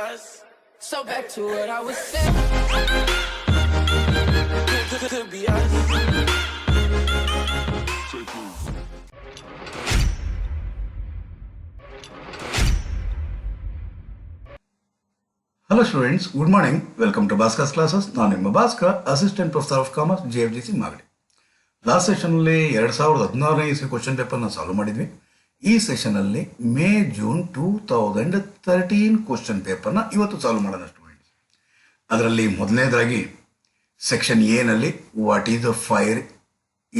us. So back to what I was saying. Could be us. Hello students, good morning. Welcome to Bhaskar's classes. ನಾನು Bhaskar, Assistant Professor of Commerce, JFGC Magadi. Last ಸೆಷನಲ್ಲಿ 2016ನೇ ಇಸ್ವಿ question ಪೇಪರ್ನ solve ಮಾಡಿದ್ವಿ. ಈ ಸೆಷನಲ್ಲಿ May June 2013 question ಪೇಪರ್ನ ಇವತ್ತು solve ಮಾಡೋಣ ಸ್ಟೂಡೆಂಟ್ಸ್. ಅದರಲ್ಲಿ ಮೊದಲನೇದಾಗಿ ಸೆಕ್ಷನ್ ಎನಲ್ಲಿ what is the fire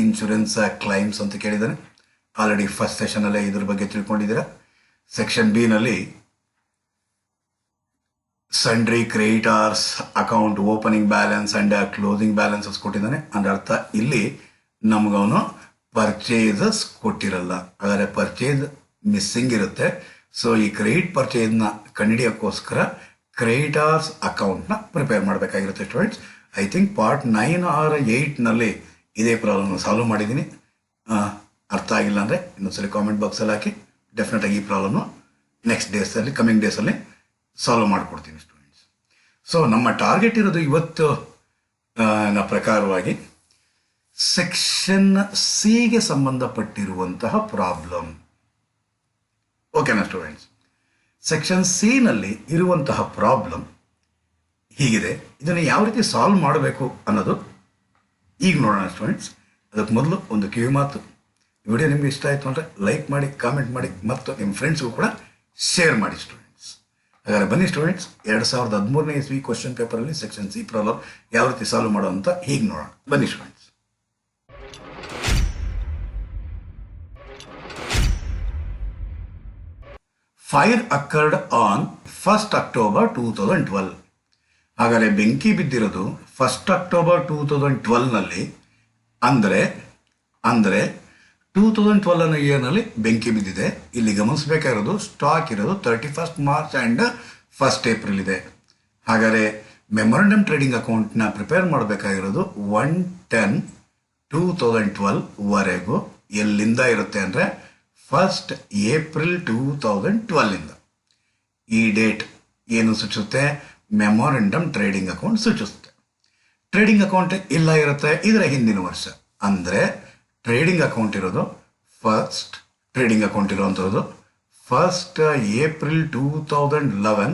insurance claims ಅಂತ ಕೇಳಿದ್ದಾನೆ. ಆಲ್ರೆಡಿ ಫಸ್ಟ್ ಸೆಷನಲ್ಲೇ ಇದ್ರ ಬಗ್ಗೆ ತಿಳ್ಕೊಂಡಿದ್ದೀರಾ. ಸೆಕ್ಷನ್ ಬಿ ನಲ್ಲಿ sundry creditors account opening balance and closing balances ಕೊಟ್ಟಿದ್ದಾನೆ. ಅಂದ್ರೆ ಅರ್ಥ ಇಲ್ಲಿ ನಮಗವನು ಪರ್ಚೇಸಸ್ ಕೊಟ್ಟಿರಲ್ಲ, ಹಾಗಾದರೆ ಪರ್ಚೇಸ್ ಮಿಸ್ಸಿಂಗ್ ಇರುತ್ತೆ. ಸೊ ಈ ಕ್ರೆಡಿಟ್ ಪರ್ಚೇಸ್ನ ಕಂಡುಹಿಡಿಯೋಕ್ಕೋಸ್ಕರ ಕ್ರೆಡಿಟರ್ಸ್ ಅಕೌಂಟ್ನ ಪ್ರಿಪೇರ್ ಮಾಡಬೇಕಾಗಿರುತ್ತೆ students. I think part 9 or 8ನಲ್ಲಿ ಇದೇ ಪ್ರಾಬ್ಲಮ್ನ ಸಾಲ್ವ್ ಮಾಡಿದ್ದೀನಿ. ಅರ್ಥ ಆಗಿಲ್ಲ ಅಂದರೆ ಇನ್ನೊಂದ್ಸರಿ ಕಾಮೆಂಟ್ ಬಾಕ್ಸಲ್ಲಿ ಹಾಕಿ, ಡೆಫಿನೆಟಾಗಿ ಈ ಪ್ರಾಬ್ಲಮ್ನ ನೆಕ್ಸ್ಟ್ ಡೇಸಲ್ಲಿ ಕಮಿಂಗ್ ಡೇಸಲ್ಲಿ ಸಾಲ್ವ್ ಮಾಡಿಕೊಡ್ತೀನಿ ಸ್ಟೂಡೆಂಟ್ಸ್. ಸೊ ನಮ್ಮ ಟಾರ್ಗೆಟ್ ಇರೋದು ಇವತ್ತು ಪ್ರಕಾರವಾಗಿ ಸೆಕ್ಷನ್ ಸಿಗೆ ಸಂಬಂಧಪಟ್ಟಿರುವಂತಹ ಪ್ರಾಬ್ಲಮ್. ಓಕೆನಾ ಸ್ಟೂಡೆಂಟ್ಸ್? ಸೆಕ್ಷನ್ ಸಿ ನಲ್ಲಿ ಇರುವಂತಹ ಪ್ರಾಬ್ಲಮ್ ಹೀಗಿದೆ. ಇದನ್ನು ಯಾವ ರೀತಿ ಸಾಲ್ವ್ ಮಾಡಬೇಕು ಅನ್ನೋದು ಈಗ ನೋಡೋಣ ಸ್ಟೂಡೆಂಟ್ಸ್. ಅದಕ್ಕೆ ಮೊದಲು ಒಂದು ಕಿವಿ ಮಾತು. ವಿಡಿಯೋ ನಿಮ್ಗೆ ಇಷ್ಟ ಆಯಿತು ಅಂದರೆ ಲೈಕ್ ಮಾಡಿ, ಕಾಮೆಂಟ್ ಮಾಡಿ ಮತ್ತು ನಿಮ್ಮ ಫ್ರೆಂಡ್ಸ್ಗೂ ಕೂಡ ಶೇರ್ ಮಾಡಿ ಸ್ಟೂಡೆಂಟ್ಸ್. ಹಾಗಾದ್ರೆ ಬನ್ನಿ ಸ್ಟೂಡೆಂಟ್ಸ್, 2013ನೇ ಇಸ್ವಿ ಕ್ವಶನ್ ಪೇಪರಲ್ಲಿ ಸೆಕ್ಷನ್ ಸಿ ಪ್ರಾಬ್ಲಮ್ ಯಾವ ರೀತಿ ಸಾಲ್ವ್ ಮಾಡೋ ಅಂತ ಹೀಗೆ ನೋಡೋಣ. ಬನ್ನಿ students. Fire occurred on 1st October 2012. ಹಾಗಾದರೆ ಬೆಂಕಿ ಬಿದ್ದಿರೋದು 1st October 2012ನಲ್ಲಿ. ಅಂದರೆ 2012 ಅನ್ನೋ ಇಯರ್ನಲ್ಲಿ ಬೆಂಕಿ ಬಿದ್ದಿದೆ. ಇಲ್ಲಿ ಗಮನಿಸಬೇಕಾಗಿರೋದು ಸ್ಟಾಕ್ ಇರೋದು 31st March and 1st April ಇದೆ. ಹಾಗಾದರೆ ಮೆಮೊರಂಡಮ್ ಟ್ರೇಡಿಂಗ್ ಅಕೌಂಟ್ನ ಪ್ರಿಪೇರ್ ಮಾಡಬೇಕಾಗಿರೋದು 1/10/2012 ವರೆಗೂ ಎಲ್ಲಿಂದ ಇರುತ್ತೆ ಅಂದರೆ 1st April 2012ಇಂದ. ಈ ಡೇಟ್ ಏನು ಸೂಚಿಸುತ್ತೆ? ಮೆಮೊರಂಡಮ್ ಟ್ರೇಡಿಂಗ್ ಅಕೌಂಟ್ ಸೂಚಿಸುತ್ತೆ. ಟ್ರೇಡಿಂಗ್ ಅಕೌಂಟ್ ಇಲ್ಲ ಇರುತ್ತೆ ಇದರ ಹಿಂದಿನ ವರ್ಷ. ಅಂದರೆ ಟ್ರೇಡಿಂಗ್ ಅಕೌಂಟ್ ಇರೋದು ಟ್ರೇಡಿಂಗ್ ಅಕೌಂಟ್ ಇರುವಂಥದ್ದು 1st April 2011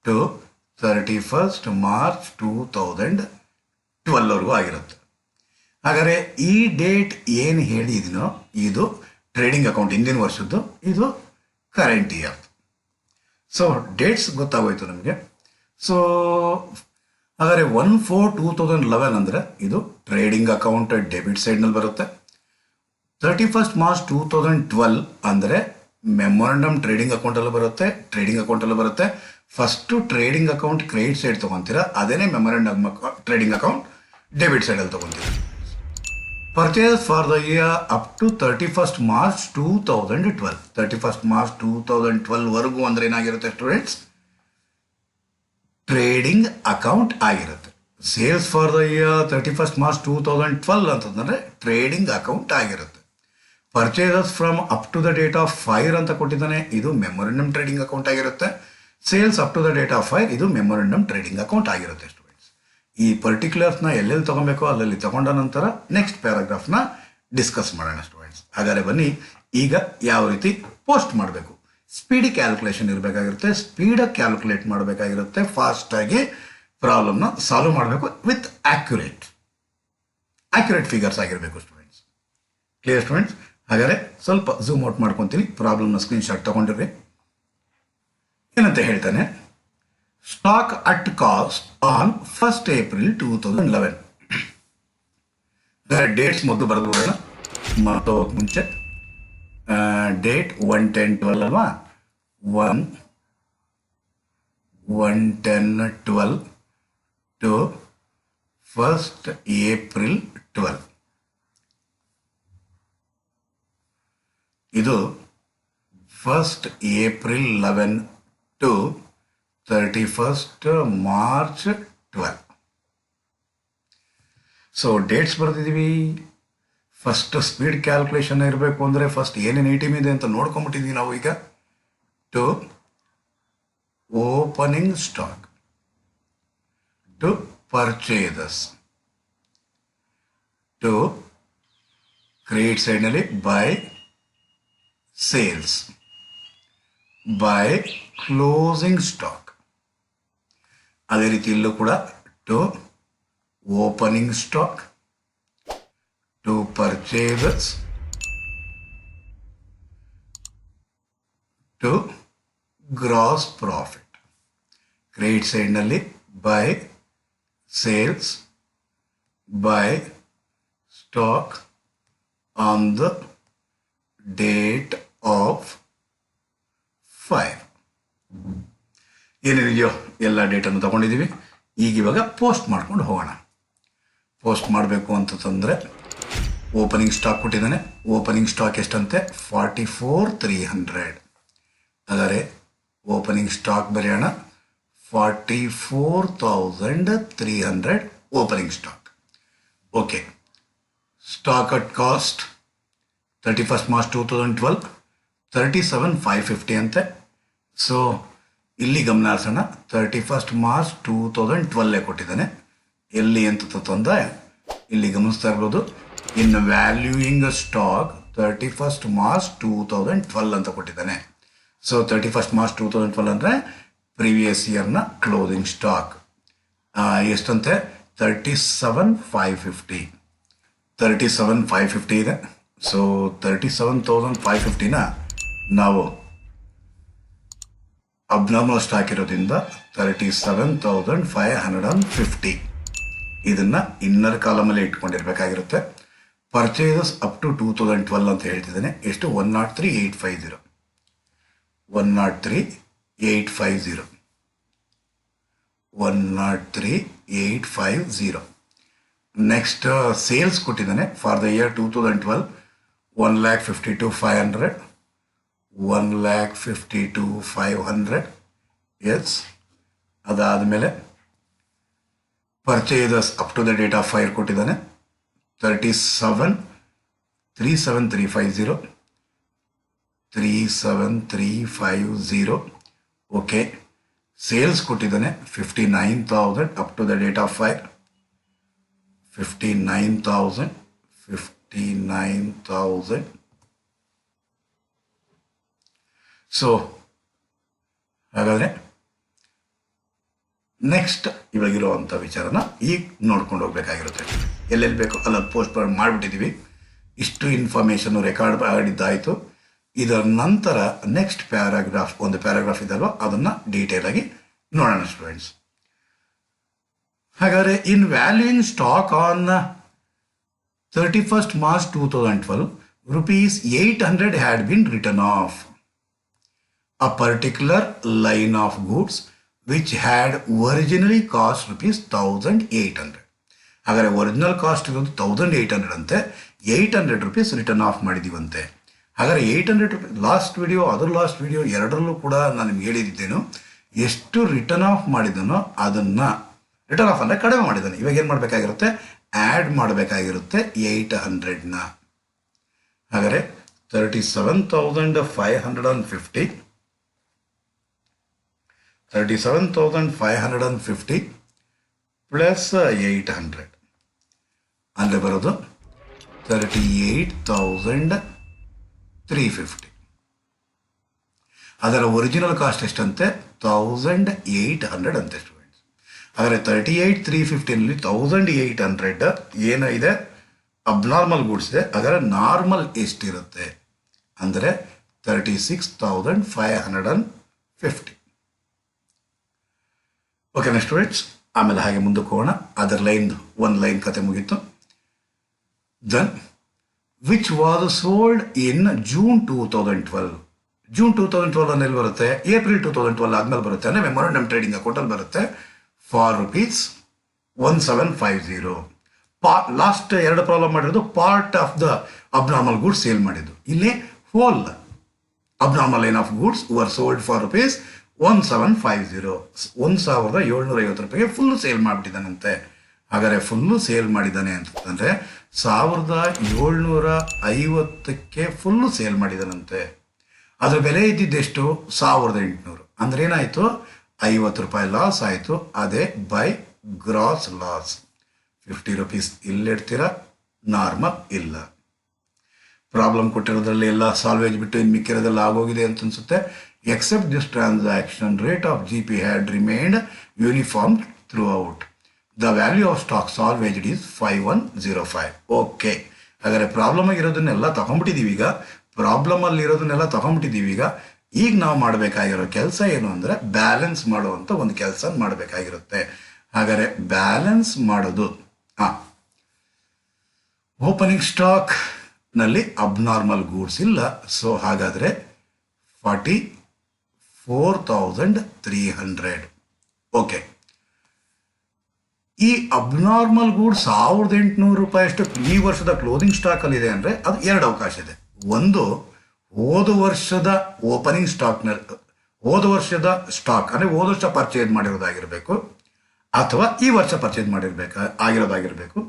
to 31st March 2012ವರೆಗೂ ಆಗಿರುತ್ತೆ. ಹಾಗಾದರೆ ಈ ಡೇಟ್ ಏನು ಹೇಳಿದೀನೋ ಇದು ಟ್ರೇಡಿಂಗ್ ಅಕೌಂಟ್ ಹಿಂದಿನ ವರ್ಷದ್ದು, ಇದು ಕರೆಂಟ್ ಇಯರ್. ಸೊ ಡೇಟ್ಸ್ ಗೊತ್ತಾಗೋಯ್ತು ನಮಗೆ. ಸೊ ಹಾಗಾದರೆ 1/4/2011 ಅಂದರೆ ಇದು ಟ್ರೇಡಿಂಗ್ ಅಕೌಂಟ್ ಡೆಬಿಟ್ ಸೈಡ್ನಲ್ಲಿ ಬರುತ್ತೆ. 31st March 2012 ಅಂದರೆ ಮೆಮೊರಂಡಮ್ ಟ್ರೇಡಿಂಗ್ ಅಕೌಂಟಲ್ಲೂ ಬರುತ್ತೆ, ಟ್ರೇಡಿಂಗ್ ಅಕೌಂಟಲ್ಲೂ ಬರುತ್ತೆ. First trading account credit side ತೊಗೊತೀರಾ, ಅದೇನೇ ಮೆಮೊರಂಡಮ್ ಟ್ರೇಡಿಂಗ್ ಅಕೌಂಟ್ ಡೆಬಿಟ್ ಸೈಡಲ್ಲಿ ತೊಗೊತೀರಾ. Purchase for the year up to 31st March 2012. 31st March 2012 ವರೆಗೂ ಅಂದರೆ ಏನಾಗಿರುತ್ತೆ ಸ್ಟೂಡೆಂಟ್ಸ್? ಟ್ರೇಡಿಂಗ್ ಅಕೌಂಟ್ ಆಗಿರುತ್ತೆ. Sales for the year 31st March 2012 ಅಂತಂದರೆ ಟ್ರೇಡಿಂಗ್ ಅಕೌಂಟ್ ಆಗಿರುತ್ತೆ. Purchases from up to the date of fire ಅಂತ ಕೊಟ್ಟಿದ್ದಾನೆ, ಇದು ಮೆಮೊರಂಡಮ್ ಟ್ರೇಡಿಂಗ್ ಅಕೌಂಟ್ ಆಗಿರುತ್ತೆ. Sales up to the date of fire ಇದು ಮೆಮೊರಂಡಮ್ ಟ್ರೇಡಿಂಗ್ ಅಕೌಂಟ್ ಆಗಿರುತ್ತೆ students. ಈ ಪರ್ಟಿಕ್ಯುಲರ್ಸ್ನ ಎಲ್ಲೆಲ್ಲಿ ತೊಗೊಬೇಕೋ ಅಲ್ಲಲ್ಲಿ ತಗೊಂಡ ನಂತರ ನೆಕ್ಸ್ಟ್ ಪ್ಯಾರಾಗ್ರಾಫ್ನ ಡಿಸ್ಕಸ್ ಮಾಡೋಣ ಸ್ಟೂಡೆಂಟ್ಸ್. ಹಾಗಾದರೆ ಬನ್ನಿ ಈಗ ಯಾವ ರೀತಿ ಪೋಸ್ಟ್ ಮಾಡಬೇಕು. ಸ್ಪೀಡಿ ಕ್ಯಾಲ್ಕುಲೇಷನ್ ಇರಬೇಕಾಗಿರುತ್ತೆ, ಸ್ಪೀಡಾಗಿ ಕ್ಯಾಲ್ಕುಲೇಟ್ ಮಾಡಬೇಕಾಗಿರುತ್ತೆ, ಫಾಸ್ಟಾಗಿ ಪ್ರಾಬ್ಲಮ್ನ ಸಾಲ್ವ್ ಮಾಡಬೇಕು ವಿತ್ ಆ್ಯಕ್ಯುರೇಟ್ ಫಿಗರ್ಸ್ ಆಗಿರಬೇಕು ಸ್ಟೂಡೆಂಟ್ಸ್. Clear students? ಹಾಗಾದರೆ ಸ್ವಲ್ಪ ಝೂಮ್ ಔಟ್ ಮಾಡ್ಕೊತೀನಿ, ಪ್ರಾಬ್ಲಮ್ನ ಸ್ಕ್ರೀನ್ಶಾಟ್ ತೊಗೊಂಡಿರ್ರಿ. ಏನಂತ ಹೇಳ್ತಾನೆ? Stock at cost on 1st April 2011. Dates ಮೊದಲು ಬರೆದು ಮತ್ತು ಮುಂಚೆ ಡೇಟ್ 1/10/12 ಅಲ್ವಾ? 1/10/12 to 1st April 12. ಇದು 1st April 11 to 31st March 12. So dates ಬರೆದಿದ್ದೀವಿ. ಫಸ್ಟ್ ಸ್ಪೀಡ್ ಕ್ಯಾಲ್ಕುಲೇಷನ್ ಇರಬೇಕು ಅಂದರೆ ಫಸ್ಟ್ ಏನೇನು ಐಟಮ್ ಇದೆ ಅಂತ ನೋಡ್ಕೊಂಬಿಟ್ಟಿದ್ವಿ ನಾವು. ಈಗ to opening stock. To purchases. To credit side ನಲ್ಲಿ by sales. By closing stock. ಅದೇ ರೀತಿ ಇಲ್ಲೂ ಕೂಡ to opening stock, to purchases, to gross profit. Credit ಸೈಡ್ನಲ್ಲಿ by sales, by stock on the date of 5. ಏನೇನಿದೆಯೋ ಎಲ್ಲ ಡೇಟನ್ನು ತಗೊಂಡಿದ್ದೀವಿ. ಈಗ ಇವಾಗ ಪೋಸ್ಟ್ ಮಾಡ್ಕೊಂಡು ಹೋಗೋಣ. ಪೋಸ್ಟ್ ಮಾಡಬೇಕು ಅಂತಂದರೆ ಓಪನಿಂಗ್ ಸ್ಟಾಕ್ ಕೊಟ್ಟಿದ್ದಾನೆ. ಓಪನಿಂಗ್ ಸ್ಟಾಕ್ ಎಷ್ಟಂತೆ? 44,300. ಆದರೆ ಓಪನಿಂಗ್ ಸ್ಟಾಕ್ ಬರೆಯೋಣ. 44,300 opening stock. Okay. Stock at cost 31st March 2012 37,550 ಅಂತೆ. ಸೊ ಇಲ್ಲಿ ಗಮನ ಹರಿಸೋಣ. 31st March 2012 ಕೊಟ್ಟಿದ್ದಾನೆ. ಎಲ್ಲಿ ಅಂತ ತಂದರೆ ಇಲ್ಲಿ ಗಮನಿಸ್ತಾ ಇರ್ಬೋದು. ಇನ್ ವ್ಯಾಲ್ಯೂಯಿಂಗ್ ಸ್ಟಾಕ್ 31st March 2012 ಅಂತ ಕೊಟ್ಟಿದ್ದಾನೆ. ಸೊ 31st March 2012 ಅಂದರೆ ಪ್ರೀವಿಯಸ್ ಇಯರ್ನ ಕ್ಲೋಸಿಂಗ್ ಸ್ಟಾಕ್ ಎಷ್ಟಂತೆ? 37,550. 37,550 ಇದೆ. ಸೊ 37,550ನ ನಾವು ಅಬ್ನಾರ್ಮಲ್ ಸ್ಟಾಕ್ ಇರೋದ್ರಿಂದ 37,550 ಇದನ್ನು ಇನ್ನರ್ ಕಾಲಮಲ್ಲಿ ಇಟ್ಕೊಂಡಿರ್ಬೇಕಾಗಿರುತ್ತೆ. ಪರ್ಚೇಸಸ್ ಅಪ್ ಟು 2012 ಅಂತ ಹೇಳ್ತಿದ್ದೇನೆ. ಎಷ್ಟು? 103,850. 103,850. 103,850. ನೆಕ್ಸ್ಟ್ ಸೇಲ್ಸ್ ಕೊಟ್ಟಿದ್ದಾನೆ. For the year 2012 1,52,500. 1,52,500. ಎಸ್. ಅದಾದಮೇಲೆ purchases up to the date of 5 ಕೊಟ್ಟಿದ್ದಾನೆ. 37,350. 37,350. ಓಕೆ. ಸೇಲ್ಸ್ ಕೊಟ್ಟಿದ್ದಾನೆ 59,000 up to the date of 5. 59,000. 59,000. So ಹಾಗಾದರೆ ನೆಕ್ಸ್ಟ್ ಇವಾಗಿರುವಂಥ ವಿಚಾರನ ಈಗ ನೋಡ್ಕೊಂಡು ಹೋಗ್ಬೇಕಾಗಿರುತ್ತೆ. ಎಲ್ಲೆಲ್ಲಿ ಬೇಕೋ ಅಲ್ಲ ಪೋಸ್ಟ್ ಮಾಡಿಬಿಟ್ಟಿದ್ದೀವಿ. ಇಷ್ಟು ಇನ್ಫಾರ್ಮೇಷನ್ನು ರೆಕಾರ್ಡ್ ಮಾಡಿದ್ದಾಯಿತು. ಇದರ ನಂತರ ನೆಕ್ಸ್ಟ್ ಪ್ಯಾರಾಗ್ರಾಫ್, ಒಂದು ಪ್ಯಾರಾಗ್ರಾಫ್ ಇದಲ್ವ, ಅದನ್ನು ಡೀಟೇಲ್ ಆಗಿ ನೋಡೋಣ ಸ್ಟೂಡೆಂಟ್ಸ್. ಹಾಗಾದರೆ ಇನ್ valuing stock on 31st March 2012 ₹800 had been written off a particular line of goods which had originally cost ₹1,800. ಹಾಗಾದರೆ ಒರಿಜಿನಲ್ ಕಾಸ್ಟ್ ಇರೋದು 1,800 ಅಂತೆ. 800 rupees ರಿಟರ್ನ್ ಆಫ್ ಮಾಡಿದ್ದೀವಂತೆ. ಹಾಗಾದರೆ 800 rupees ಲಾಸ್ಟ್ ವಿಡಿಯೋ, ಅದರ ಲಾಸ್ಟ್ ವಿಡಿಯೋ ಎರಡರಲ್ಲೂ ಕೂಡ ನಾನು ನಿಮ್ಗೆ ಹೇಳಿದ್ದೇನು, ಎಷ್ಟು ರಿಟರ್ನ್ ಆಫ್ ಮಾಡಿದನೋ ಅದನ್ನು, ರಿಟರ್ನ್ ಆಫ್ ಅಂದರೆ ಕಡಿಮೆ ಮಾಡಿದ್ದಾನೆ. ಇವಾಗ ಏನು ಮಾಡಬೇಕಾಗಿರುತ್ತೆ? ಆ್ಯಡ್ ಮಾಡಬೇಕಾಗಿರುತ್ತೆ 800ನ. ಹಾಗಾದರೆ 37,550 37,550 ಪ್ಲಸ್ 800 ಅಂದರೆ ಬರೋದು 38,350. ಅದರ ಒರಿಜಿನಲ್ ಕಾಸ್ಟ್ ಎಷ್ಟಂತೆ? 1,800 ಅಂತೆ ಸ್ಟೂಡೆಂಟ್ಸ್. ಆದರೆ 38,350ನಲ್ಲಿ 1,800 ಏನು ಇದೆ? ಅಬ್ನಾರ್ಮಲ್ ಗೂಡ್ಸ್ ಇದೆ. ಅದರ ನಾರ್ಮಲ್ ಎಷ್ಟಿರುತ್ತೆ ಅಂದರೆ 36,550. ಓಕೆನಾ ಸ್ಟೂಡೆಂಟ್ಸ್? ಆಮೇಲೆ ಹಾಗೆ ಮುಂದಕ್ಕೆ ಹೋಗೋಣ. ಅದರ ಒಂದು ಲೈನ್ ಕತೆ ಮುಗೀತು. Then which was sold in June 2012. June 2012 ಅನ್ನೆಲ್ಲಿ ಬರುತ್ತೆ? April 2012 ಆದ್ಮೇಲೆ ಬರುತ್ತೆ. ಅಂದರೆ ಮೆಮೊರಂಡಮ್ ಟ್ರೇಡಿಂಗ್ ಅಕೌಂಟಲ್ಲಿ ಬರುತ್ತೆ. ಫಾರ್ ₹1750. ಲಾಸ್ಟ್ ಎರಡು ಪ್ರಾಬ್ಲಮ್ ಮಾಡಿರೋದು part of the abnormal goods sale ಮಾಡಿದ್ದು. ಇಲ್ಲಿ whole abnormal line of goods were sold for ₹1750. 1,750 ರೂಪಾಯಿಗೆ ಫುಲ್ಲು ಸೇಲ್ ಮಾಡಿಬಿಟ್ಟಿದ್ದಾನಂತೆ. ಹಾಗಾದರೆ ಫುಲ್ಲು ಸೇಲ್ ಮಾಡಿದ್ದಾನೆ ಅಂತಂದರೆ 1,750ಕ್ಕೆ ಫುಲ್ಲು ಸೇಲ್ ಮಾಡಿದ್ದಾನಂತೆ. ಅದರ ಬೆಲೆ ಇದ್ದಿದ್ದೆಷ್ಟು? 1,800. ಅಂದರೆ ಏನಾಯಿತು? 50 ರೂಪಾಯಿ ಲಾಸ್ ಆಯಿತು. ಅದೇ ಬೈ ಗ್ರಾಸ್ ಲಾಸ್. 50 rupees ಇಲ್ಲಿಡ್ತೀರಾ, ನಾರ್ಮಲ್ ಇಲ್ಲ. ಪ್ರಾಬ್ಲಮ್ ಕೊಟ್ಟಿರೋದ್ರಲ್ಲಿ ಎಲ್ಲ ಸಾಲ್ವೇಜ್ ಬಿಟ್ಟು ಇನ್ನು ಮಿಕ್ಕಿರೋದೆಲ್ಲ ಆಗೋಗಿದೆ ಅಂತ ಅನ್ಸುತ್ತೆ. Except this transaction rate of G P had remained uniform throughout. The value of stock salvaged is 5105. Okay, ಹಾಗಾದರೆ ಪ್ರಾಬ್ಲಮ್ ಆಗಿರೋದನ್ನೆಲ್ಲ ತಗೊಂಡ್ಬಿಟ್ಟಿದ್ದೀವಿ. ಈಗ ಪ್ರಾಬ್ಲಮಲ್ಲಿರೋದನ್ನೆಲ್ಲ ತಗೊಂಡ್ಬಿಟ್ಟಿದ್ದೀವಿ. ಈಗ ನಾವು ಮಾಡಬೇಕಾಗಿರೋ ಕೆಲಸ ಏನು ಅಂದರೆ ಬ್ಯಾಲೆನ್ಸ್ ಮಾಡುವಂಥ ಒಂದು ಕೆಲಸ ಮಾಡಬೇಕಾಗಿರುತ್ತೆ. ಹಾಗಾದರೆ ಬ್ಯಾಲೆನ್ಸ್ ಮಾಡೋದು, ಓಪನಿಂಗ್ ಸ್ಟಾಕ್ ನಲ್ಲಿ ಅಬ್ನಾರ್ಮಲ್ ಗೂಡ್ಸ್ ಇಲ್ಲ. ಸೊ ಹಾಗಾದರೆ 44,300. ಓಕೆ, ಈ ಅಬ್ನಾರ್ಮಲ್ ಗೂಡ್ಸ್ 1,800 ರೂಪಾಯಿಯಷ್ಟು ಈ ವರ್ಷದ ಕ್ಲೋಸಿಂಗ್ ಸ್ಟಾಕಲ್ಲಿ ಇದೆ ಅಂದರೆ ಅದು ಎರಡು ಅವಕಾಶ ಇದೆ. ಒಂದು, ಹೋದ ವರ್ಷದ ಓಪನಿಂಗ್ ಸ್ಟಾಕ್ನಲ್ಲಿ ಹೋದ ವರ್ಷದ ಸ್ಟಾಕ್ ಅಂದರೆ ಹೋದ ವರ್ಷ ಪರ್ಚೇಸ್ ಮಾಡಿರೋದಾಗಿರಬೇಕು, ಅಥವಾ ಈ ವರ್ಷ ಪರ್ಚೇಸ್ ಆಗಿರೋದಾಗಿರಬೇಕು.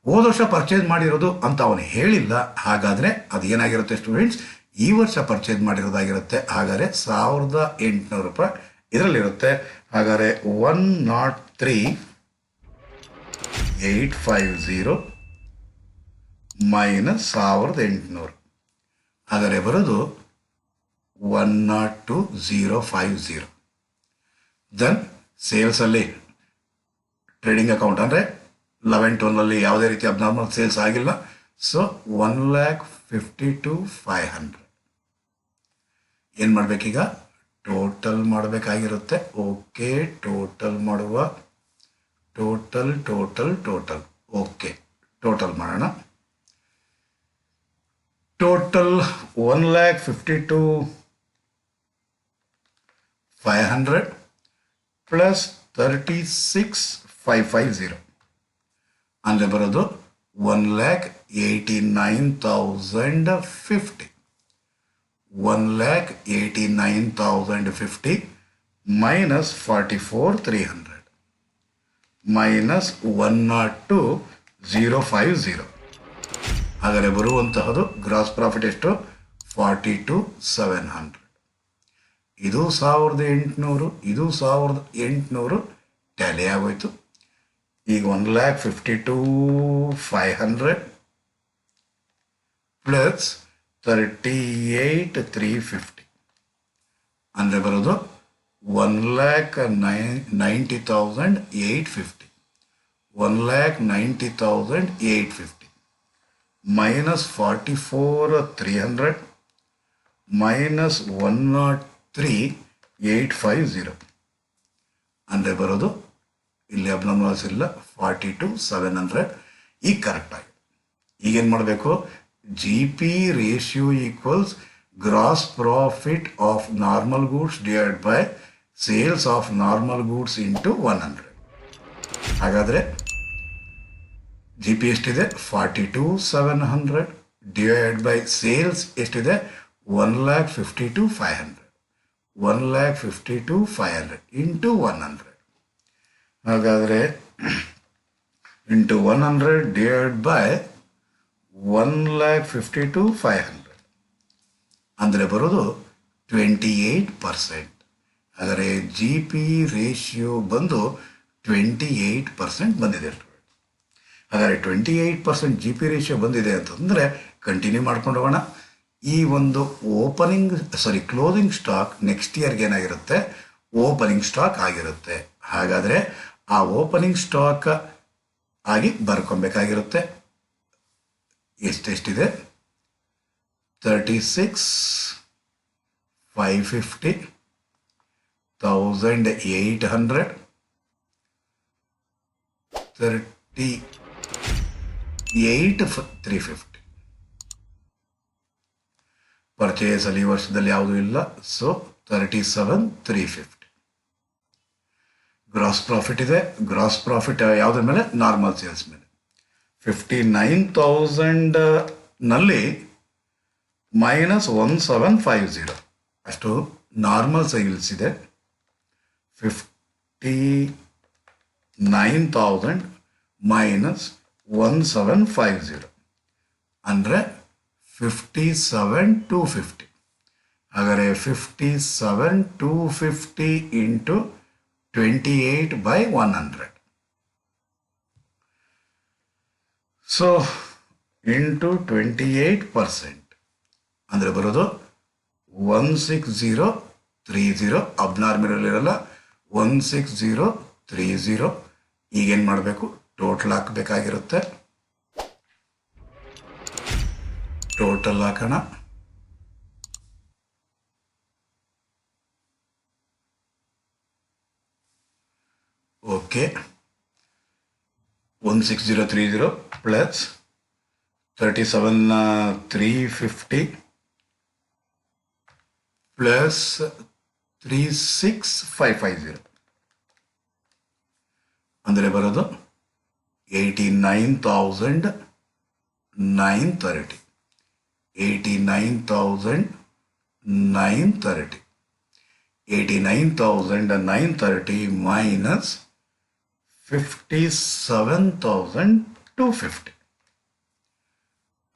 ಹೋದ ವರ್ಷ ಪರ್ಚೇಸ್ ಮಾಡಿರೋದು ಅಂತ ಅವನು ಹೇಳಿಲ್ಲ. ಹಾಗಾದರೆ ಅದು ಏನಾಗಿರುತ್ತೆ ಸ್ಟೂಡೆಂಟ್ಸ್, ಈ ವರ್ಷ ಪರ್ಚೇಸ್ ಮಾಡಿರೋದಾಗಿರುತ್ತೆ. ಹಾಗಾದರೆ 1,800 ರೂಪಾಯಿ ಇದರಲ್ಲಿರುತ್ತೆ. ಹಾಗಾದರೆ 103,850 ಮೈನಸ್ 1,800. ಹಾಗಾದರೆ ಬರೋದು 102,050. ದೆನ್ ಸೇಲ್ಸಲ್ಲಿ ಟ್ರೇಡಿಂಗ್ ಅಕೌಂಟ್ ಅಂದರೆ 11-12 ಯಾವುದೇ ರೀತಿ ಅಬ್ನಾರ್ಮಲ್ ಸೇಲ್ಸ್ ಆಗಿಲ್ಲ. ಸೊ 1,52,500 ಏನು ಮಾಡಬೇಕೀಗ, ಟೋಟಲ್ ಮಾಡಬೇಕಾಗಿರುತ್ತೆ. ಓಕೆ, ಟೋಟಲ್ ಮಾಡುವ. ಟೋಟಲ್ ಓಕೆ, ಟೋಟಲ್ ಮಾಡೋಣ. ಟೋಟಲ್ 1,52,500 ಪ್ಲಸ್ 36,550 ಅಂದರೆ ಬರೋದು 1,89,050. 1,89,050 ಮೈನಸ್ 44,300 ಮೈನಸ್ 102,050. ಹಾಗಾದರೆ ಬರುವಂತಹದ್ದು ಗ್ರಾಸ್ ಪ್ರಾಫಿಟ್ ಎಷ್ಟು, 42,700. ಇದು 1,800, ಇದು 1,800 ಟ್ಯಾಲಿ ಆಗೋಯ್ತು. ಈಗ 1,52,500 ಪ್ಲಸ್ 38,350 ಅಂದರೆ ಬರೋದು 1,90,850. 1,90,850 ಮೈನಸ್ 44,300 ಮೈನಸ್ 103,850 ಅಂದರೆ ಬರೋದು, ಇಲ್ಲಿ ಅಬ್ನಾರ್ಮಲ್ಸ್ ಇಲ್ಲ, 42,700. ಈಗ ಕರೆಕ್ಟ್ ಆಗಿದೆ. ಈಗೇನು ಮಾಡಬೇಕು, G P ratio equals gross profit of normal goods divide by sales of normal goods into 100. ಹಾಗಾದರೆ ಜಿ ಪಿ ಎಷ್ಟಿದೆ, 42,700 ಡಿವೈಡ್ ಬೈ ಸೇಲ್ಸ್ ಎಷ್ಟಿದೆ, 1,52,500. 1,52,500 ಇಂಟು 100. ಹಾಗಾದರೆ ಇಂಟು 100 ಡಿವೈಡ್ ಬೈ 1,52,500 ಅಂದರೆ ಬರೋದು 28%. ಹಾಗಾದರೆ ಜಿ ಪಿ ರೇಷಿಯೋ ಬಂದು 28% ಬಂದಿದೆ. ಹಾಗಾದರೆ 28% ಜಿ ಪಿ ರೇಷಿಯೋ ಬಂದಿದೆ ಅಂತಂದರೆ ಕಂಟಿನ್ಯೂ ಮಾಡ್ಕೊಂಡು ಹೋಗೋಣ. ಈ ಒಂದು ಕ್ಲೋಸಿಂಗ್ ಸ್ಟಾಕ್ ನೆಕ್ಸ್ಟ್ ಇಯರ್ಗೆ ಏನಾಗಿರುತ್ತೆ, ಓಪನಿಂಗ್ ಸ್ಟಾಕ್ ಆಗಿರುತ್ತೆ. ಹಾಗಾದರೆ ಆ ಓಪನಿಂಗ್ ಸ್ಟಾಕ್ ಆಗಿ ಬರ್ಕೊಬೇಕಾಗಿರುತ್ತೆ. ಎಷ್ಟೆಷ್ಟಿದೆ, 36,550, 1,800, 38,350. ಪರ್ಚೇಸ್ ಅಲ್ಲಿ ಈ ವರ್ಷದಲ್ಲಿ ಯಾವುದೂ ಇಲ್ಲ. ಸೊ 37,350. ಗ್ರಾಸ್ ಪ್ರಾಫಿಟ್ ಇದೆ. ಗ್ರಾಸ್ ಪ್ರಾಫಿಟ್ ಯಾವುದ್ರ ಮೇಲೆ, ನಾರ್ಮಲ್ ಸೇಲ್ಸ್ ಮೇಲೆ. 59,000 ನಲ್ಲಿ ಮೈನಸ್ 1,750 ಅಷ್ಟು ನಾರ್ಮಲ್ ಸೇಲ್ಸ್ ಇದೆ. 59,000 ಮೈನಸ್ 1,750 ಅಂದರೆ 57,250. ಹಾಗಾದರೆ 57,250 ಇಂಟು 28/100. ಸೊ ಇಂಟು 28% ಅಂದರೆ ಬರೋದು 16030. ಅಬ್ನಾರ್ಮಲ್ ಇರಲ್ಲ, 16030. ಈಗೇನು ಮಾಡಬೇಕು, ಟೋಟಲ್ ಹಾಕಬೇಕಾಗಿರುತ್ತೆ. ಟೋಟಲ್ ಹಾಕೋಣ. ಓಕೆ, 16030 ಪ್ಲಸ್ 37,350 ಪ್ಲಸ್ 36,550 ಅಂದರೆ ಬರೋದು 89,930. 89,930. 89,930 minus 57,250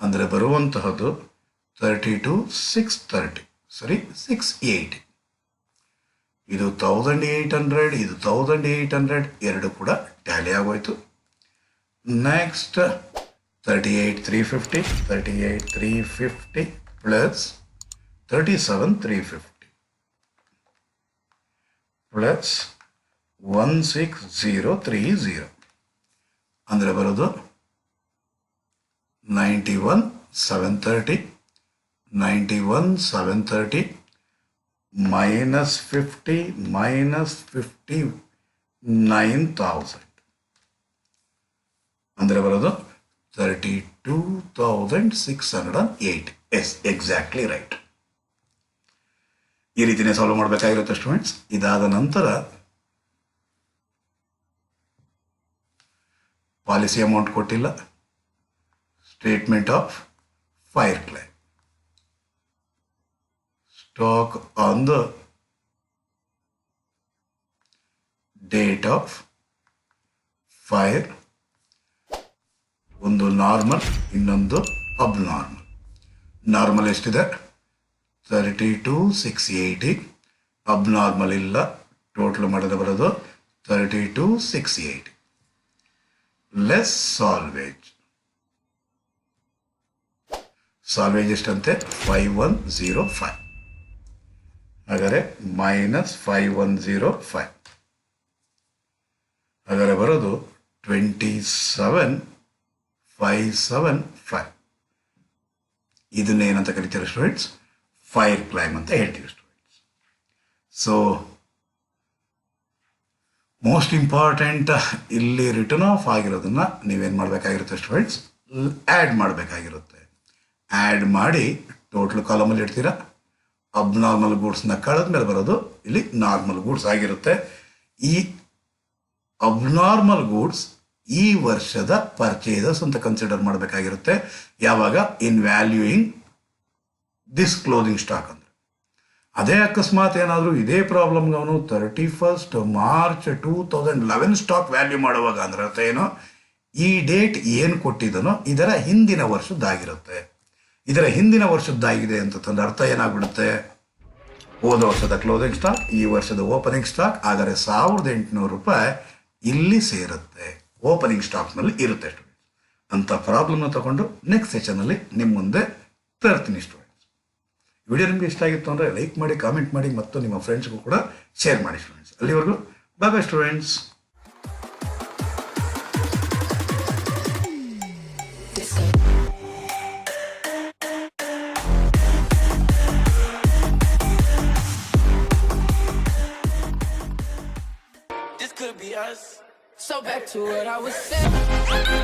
ಅಂದರೆ ಬರುವಂತಹದ್ದು 32,630. ಸರಿ, 680. ಇದು 1800, ಇದು 1800, ಎರಡು ಕೂಡ ಟ್ಯಾಲಿ ಆಗೋಯ್ತು. ನೆಕ್ಸ್ಟ್ 38,350. 38,350 ಪ್ಲಸ್ 37,350 ಪ್ಲಸ್ 16030 ಅಂದರೆ ಬರೋದು 91,730. 91,730 minus 50 minus 59,000 ಅಂದರೆ ಬರೋದು 32,680. Yes, exactly right. ಈ ರೀತಿನೇ ಸಾಲ್ವ್ ಮಾಡಬೇಕಾಗಿರುತ್ತೆ ಸ್ಟೂಡೆಂಟ್ಸ್. ಇದಾದ ನಂತರ ಪಾಲಿಸಿ ಅಮೌಂಟ್ ಕೊಟ್ಟಿಲ್ಲ, statement of fire claim, stock on the date of fire. ಒಂದು ನಾರ್ಮಲ್, ಇನ್ನೊಂದು ಅಬ್ನಾರ್ಮಲ್. ನಾರ್ಮಲ್ ಎಷ್ಟಿದೆ? 32,680. ಅಬ್ನಾರ್ಮಲ್ ಇಲ್ಲ, ಟೋಟಲ್ ಮಾಡಿದ್ರೆ ಬರೋದು 32,680 ಲೆಸ್ ಸಾಲ್ವೇಜ್. ಸಾಲ್ವೇಜ್ ಎಷ್ಟಂತೆ? 5105. ಹಾಗಾದರೆ ಮೈನಸ್ 5105. ಹಾಗಾದರೆ ಬರೋದು 27,575. ಇದನ್ನೇನಂತ ಕರಿತೀರಾ ಸ್ಟೂಡೆಂಟ್ಸ್? ಫೈರ್ ಕ್ಲೈಮ್ ಅಂತ ಹೇಳ್ತೀವಿ ಸ್ಟೂಡೆಂಟ್ಸ್. ಸೊ ಮೋಸ್ಟ್ ಇಂಪಾರ್ಟೆಂಟ್, ಇಲ್ಲಿ ರಿಟರ್ನ್ ಆಫ್ ಆಗಿರೋದನ್ನ ನೀವೇನು ಮಾಡಬೇಕಾಗಿರುತ್ತೆ ಸ್ಟೂಡೆಂಟ್ಸ್? ಆ್ಯಡ್ ಮಾಡಬೇಕಾಗಿರುತ್ತೆ. ಆ್ಯಡ್ ಮಾಡಿ ಟೋಟಲ್ ಕಾಲಮಲ್ಲಿ ಇಡ್ತೀರಾ. ಅಬ್ನಾರ್ಮಲ್ ಗೂಡ್ಸ್ನ ಕಳೆದ್ಮೇಲೆ ಬರೋದು ಇಲ್ಲಿ ನಾರ್ಮಲ್ ಗೂಡ್ಸ್ ಆಗಿರುತ್ತೆ. ಈ ಅಬ್ನಾರ್ಮಲ್ ಗೂಡ್ಸ್ ಈ ವರ್ಷದ ಪರ್ಚೇಸಸ್ ಅಂತ ಕನ್ಸಿಡರ್ ಮಾಡಬೇಕಾಗಿರುತ್ತೆ. ಯಾವಾಗ? ಇನ್ ವ್ಯಾಲ್ಯೂಯಿಂಗ್ ದಿಸ್ ಕ್ಲೋದಿಂಗ್ ಸ್ಟಾಕ್ ಅಂದರೆ. ಅದೇ ಅಕಸ್ಮಾತ್ ಏನಾದರೂ ಇದೇ ಪ್ರಾಬ್ಲಮ್ಗೆ ಅವನು 31st March 2011 ಸ್ಟಾಕ್ ವ್ಯಾಲ್ಯೂ ಮಾಡುವಾಗ ಅಂದ್ರೆ ಅರ್ಥ ಏನು? ಈ ಡೇಟ್ ಏನು ಕೊಟ್ಟಿದ್ದನೋ ಇದರ ಹಿಂದಿನ ವರ್ಷದ್ದಾಗಿರುತ್ತೆ. ಇದರ ಹಿಂದಿನ ವರ್ಷದ್ದಾಗಿದೆ ಅಂತಂದ್ರೆ ಅರ್ಥ ಏನಾಗ್ಬಿಡುತ್ತೆ? ಹೋದ ವರ್ಷದ ಕ್ಲೋಸಿಂಗ್ ಸ್ಟಾಕ್, ಈ ವರ್ಷದ ಓಪನಿಂಗ್ ಸ್ಟಾಕ್. ಆದರೆ 1,800 ರೂಪಾಯಿ ಇಲ್ಲಿ ಸೇರುತ್ತೆ, ಓಪನಿಂಗ್ ಸ್ಟಾಕ್ನಲ್ಲಿ ಇರುತ್ತೆ ಸ್ಟೂಡೆಂಟ್ಸ್. ಅಂಥ ಪ್ರಾಬ್ಲಮ್ನ ತಗೊಂಡು ನೆಕ್ಸ್ಟ್ ಸೆಷನಲ್ಲಿ ನಿಮ್ಮ ಮುಂದೆ ತರ್ತೀನಿ ಸ್ಟೂಡೆಂಟ್ಸ್. ವಿಡಿಯೋ ನಿಮಗೆ ಇಷ್ಟ ಆಗಿತ್ತು ಅಂದರೆ ಲೈಕ್ ಮಾಡಿ, ಕಾಮೆಂಟ್ ಮಾಡಿ ಮತ್ತು ನಿಮ್ಮ ಫ್ರೆಂಡ್ಸ್ಗೂ ಕೂಡ ಶೇರ್ ಮಾಡಿ ಸ್ಟೂಡೆಂಟ್ಸ್. ಅಲ್ಲಿವರೆಗೂ ಬಾಯ್ ಬಾಯ್ students. This could be us. So back to what I was saying.